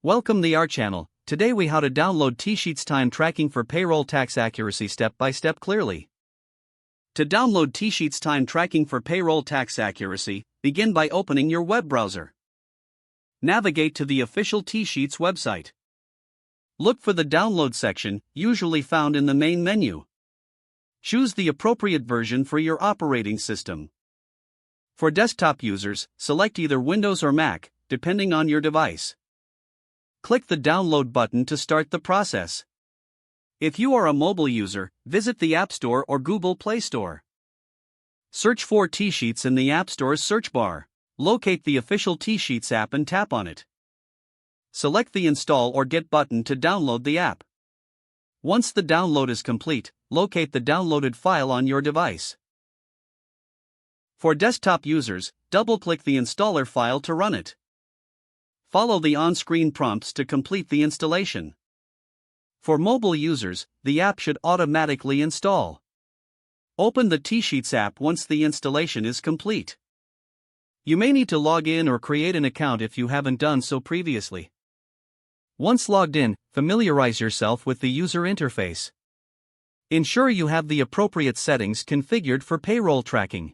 Welcome to our channel. Today we how to download TSheets time tracking for payroll tax accuracy step by step clearly. To download TSheets time tracking for payroll tax accuracy, begin by opening your web browser. Navigate to the official TSheets website. Look for the download section, usually found in the main menu. Choose the appropriate version for your operating system. For desktop users, select either Windows or Mac, depending on your device. Click the download button to start the process. If you are a mobile user, visit the App Store or Google Play Store. Search for TSheets in the App Store's search bar. Locate the official TSheets app and tap on it. Select the Install or Get button to download the app. Once the download is complete, locate the downloaded file on your device. For desktop users, double-click the installer file to run it. Follow the on-screen prompts to complete the installation. For mobile users, the app should automatically install. Open the TSheets app once the installation is complete. You may need to log in or create an account if you haven't done so previously. Once logged in, familiarize yourself with the user interface. Ensure you have the appropriate settings configured for payroll tracking.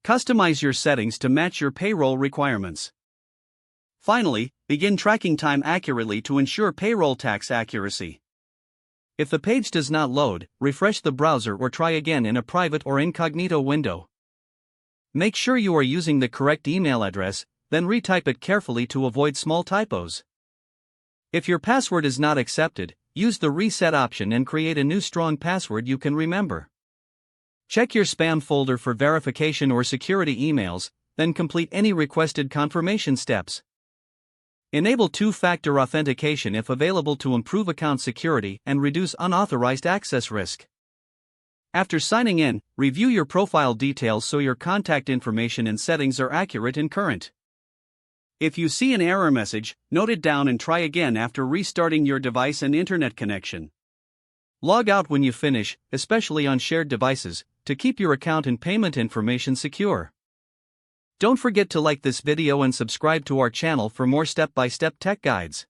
Customize your settings to match your payroll requirements. Finally, begin tracking time accurately to ensure payroll tax accuracy. If the page does not load, refresh the browser or try again in a private or incognito window. Make sure you are using the correct email address, then retype it carefully to avoid small typos. If your password is not accepted, use the reset option and create a new strong password you can remember. Check your spam folder for verification or security emails, then complete any requested confirmation steps. Enable two-factor authentication if available to improve account security and reduce unauthorized access risk. After signing in, review your profile details so your contact information and settings are accurate and current. If you see an error message, note it down and try again after restarting your device and internet connection. Log out when you finish, especially on shared devices, to keep your account and payment information secure. Don't forget to like this video and subscribe to our channel for more step-by-step tech guides.